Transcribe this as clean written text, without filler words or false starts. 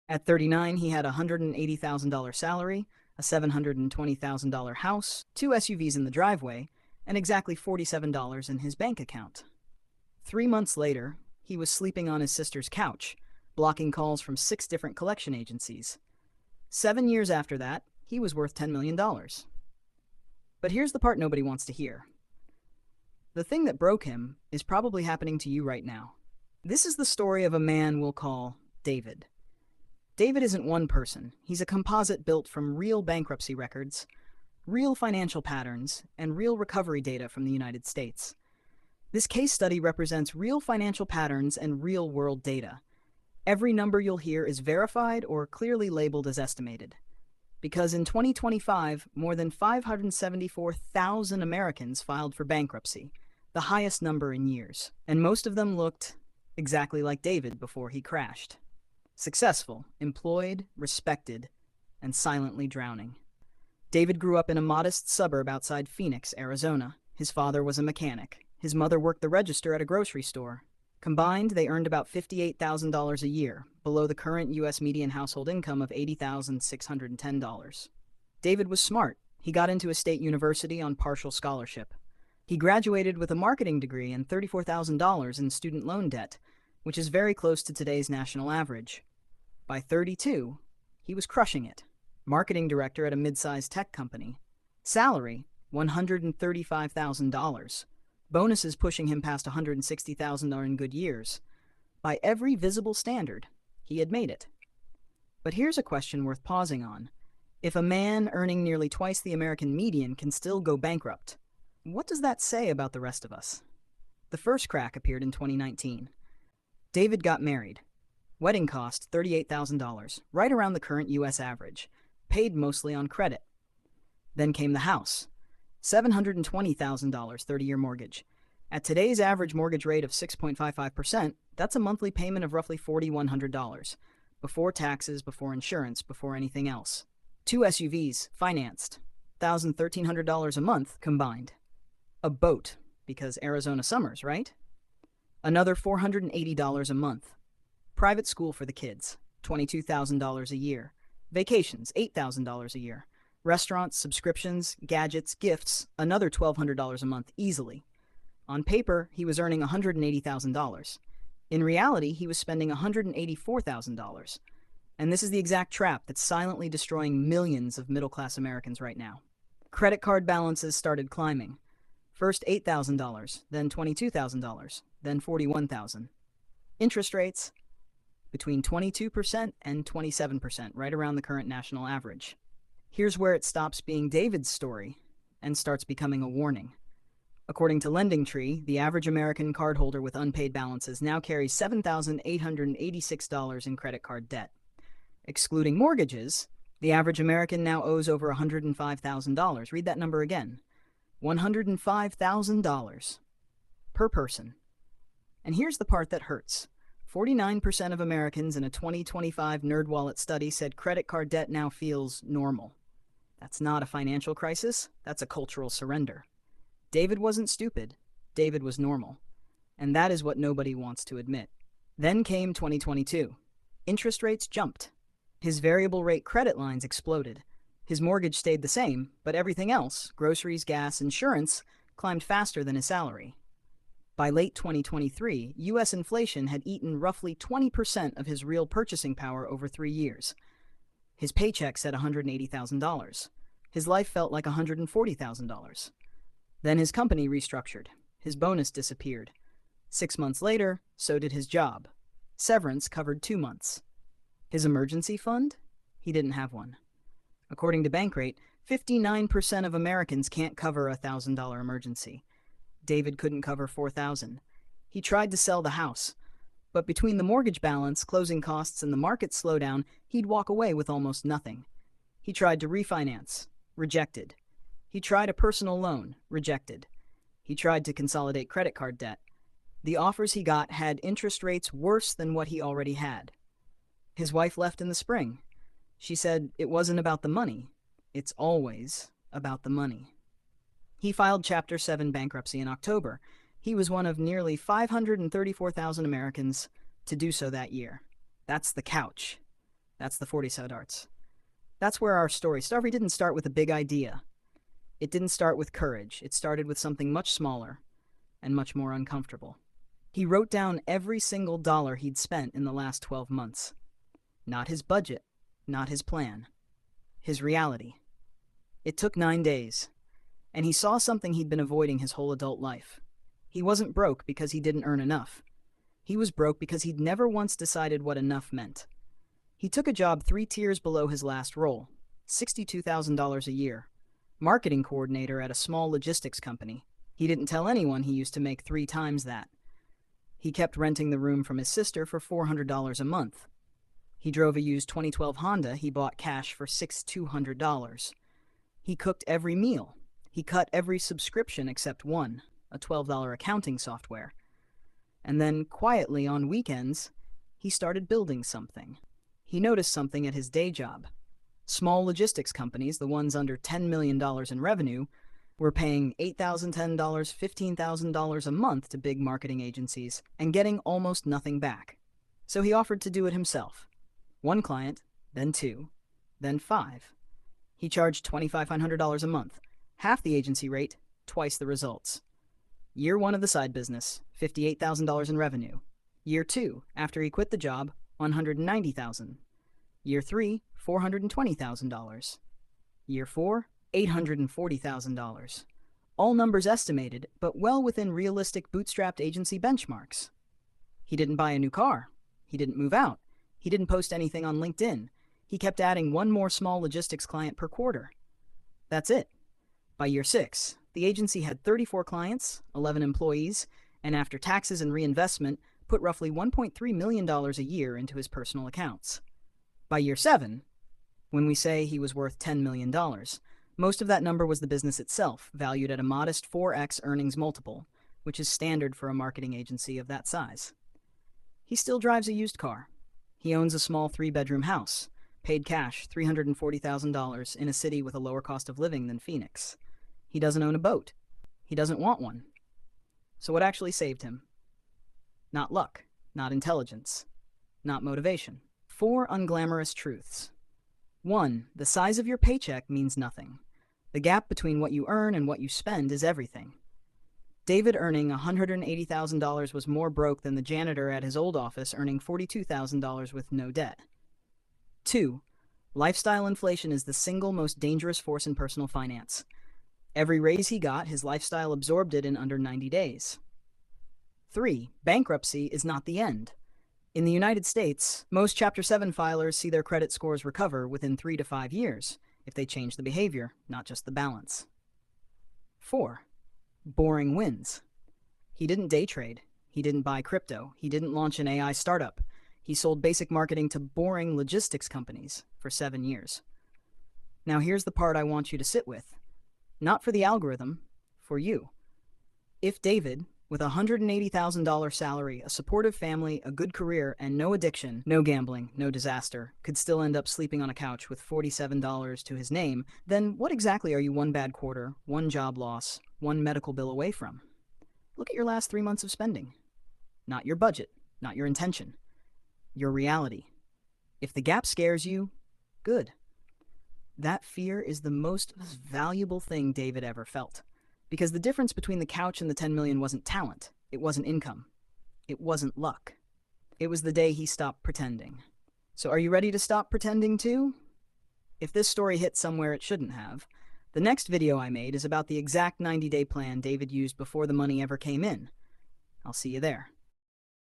At 39, he had a $180,000 salary, a $720,000 house, two SUVs in the driveway, and exactly $47 in his bank account. 3 months later, he was sleeping on his sister's couch, blocking calls from 6 different collection agencies. 7 years after that, he was worth $10 million. But here's the part nobody wants to hear. The thing that broke him is probably happening to you right now. This is the story of a man we'll call David. David isn't one person. He's a composite built from real bankruptcy records, real financial patterns, and real recovery data from the United States. This case study represents real financial patterns and real-world data. Every number you'll hear is verified or clearly labeled as estimated. Because in 2025, more than 574,000 Americans filed for bankruptcy, the highest number in years, and most of them looked exactly like David before he crashed. Successful, employed, respected, and silently drowning. David grew up in a modest suburb outside Phoenix, Arizona. His father was a mechanic. His mother worked the register at a grocery store. Combined, they earned about $58,000 a year, below the current U.S. median household income of $80,610. David was smart. He got into a state university on partial scholarship. He graduated with a marketing degree and $34,000 in student loan debt, which is very close to today's national average. By 32, he was crushing it. Marketing director at a mid-sized tech company. Salary, $135,000. Bonuses pushing him past $160,000 in good years. By every visible standard, he had made it. But here's a question worth pausing on. If a man earning nearly twice the American median can still go bankrupt, what does that say about the rest of us? The first crack appeared in 2019. David got married. Wedding cost $38,000, right around the current U.S. average, paid mostly on credit. Then came the house. $720,000 30-year mortgage. At today's average mortgage rate of 6.55%, that's a monthly payment of roughly $4,100, before taxes, before insurance, before anything else. 2 SUVs, financed, $1,300 a month combined. A boat, because Arizona summers, right? Another $480 a month. Private school for the kids, $22,000 a year. Vacations, $8,000 a year. Restaurants, subscriptions, gadgets, gifts, another $1,200 a month easily. On paper, he was earning $180,000. In reality, he was spending $184,000. And this is the exact trap that's silently destroying millions of middle-class Americans right now. Credit card balances started climbing. First $8,000, then $22,000, then $41,000. Interest rates between 22% and 27%, right around the current national average. Here's where it stops being David's story and starts becoming a warning. According to LendingTree, the average American cardholder with unpaid balances now carries $7,886 in credit card debt. Excluding mortgages, the average American now owes over $105,000. Read that number again. $105,000 per person. And here's the part that hurts. 49% of Americans in a 2025 NerdWallet study said credit card debt now feels normal. That's not a financial crisis, that's a cultural surrender. David wasn't stupid, David was normal. And that is what nobody wants to admit. Then came 2022. Interest rates jumped. His variable rate credit lines exploded. His mortgage stayed the same, but everything else, groceries, gas, insurance, climbed faster than his salary. By late 2023, U.S. inflation had eaten roughly 20% of his real purchasing power over 3 years. His paycheck said $180,000. His life felt like $140,000. Then his company restructured. His bonus disappeared. 6 months later, so did his job. Severance covered 2 months. His emergency fund? He didn't have one. According to Bankrate, 59% of Americans can't cover a $1,000 emergency. David couldn't cover $4,000. He tried to sell the house. But between the mortgage balance, closing costs, and the market slowdown, he'd walk away with almost nothing. He tried to refinance. Rejected. He tried a personal loan. Rejected. He tried to consolidate credit card debt. The offers he got had interest rates worse than what he already had. His wife left in the spring. She said it wasn't about the money. It's always about the money. He filed Chapter 7 bankruptcy in October. He was one of nearly 534,000 Americans to do so that year. That's the couch. That's the 47 darts. That's where our story didn't start with a big idea. It didn't start with courage. It started with something much smaller and much more uncomfortable. He wrote down every single dollar he'd spent in the last 12 months. Not his budget, not his plan. His reality. It took 9 days, and he saw something he'd been avoiding his whole adult life. He wasn't broke because he didn't earn enough. He was broke because he'd never once decided what enough meant. He took a job 3 tiers below his last role, $62,000 a year, marketing coordinator at a small logistics company. He didn't tell anyone he used to make 3 times that. He kept renting the room from his sister for $400 a month. He drove a used 2012 Honda he bought cash for $6,200. He cooked every meal. He cut every subscription except one, a $12 accounting software. And then, quietly on weekends, he started building something. He noticed something at his day job. Small logistics companies, the ones under $10 million in revenue, were paying $8,010, $15,000 a month to big marketing agencies and getting almost nothing back. So he offered to do it himself. 1 client, then 2, then 5. He charged $2,500 a month, half the agency rate, twice the results. Year 1 of the side business, $58,000 in revenue. Year 2, after he quit the job, $190,000. Year 3, $420,000. Year 4, $840,000. All numbers estimated, but well within realistic bootstrapped agency benchmarks. He didn't buy a new car. He didn't move out. He didn't post anything on LinkedIn. He kept adding 1 more small logistics client per quarter. That's it. By year 6, the agency had 34 clients, 11 employees, and after taxes and reinvestment, put roughly $1.3 million a year into his personal accounts. By year 7, when we say he was worth $10 million, most of that number was the business itself, valued at a modest 4x earnings multiple, which is standard for a marketing agency of that size. He still drives a used car. He owns a small 3-bedroom house, paid cash $340,000 in a city with a lower cost of living than Phoenix. He doesn't own a boat. He doesn't want one. So what actually saved him? Not luck, not intelligence, not motivation. 4 unglamorous truths. 1. The size of your paycheck means nothing. The gap between what you earn and what you spend is everything. David earning $180,000 was more broke than the janitor at his old office earning $42,000 with no debt. 2. Lifestyle inflation is the single most dangerous force in personal finance. Every raise he got, his lifestyle absorbed it in under 90 days. 3. Bankruptcy is not the end. In the United States, most Chapter 7 filers see their credit scores recover within 3 to 5 years if they change the behavior, not just the balance. 4. Boring wins. He didn't day trade. He didn't buy crypto. He didn't launch an AI startup. He sold basic marketing to boring logistics companies for 7 years. Now here's the part I want you to sit with. Not for the algorithm, for you. If David, with a $180,000 salary, a supportive family, a good career, and no addiction, no gambling, no disaster, could still end up sleeping on a couch with $47 to his name, then what exactly are you 1 bad quarter, 1 job loss, 1 medical bill away from? Look at your last 3 months of spending. Not your budget, not your intention. Your reality. If the gap scares you, good. That fear is the most valuable thing David ever felt. Because the difference between the couch and the 10 million wasn't talent. It wasn't income. It wasn't luck. It was the day he stopped pretending. So are you ready to stop pretending too? If this story hit somewhere it shouldn't have, the next video I made is about the exact 90-day plan David used before the money ever came in. I'll see you there.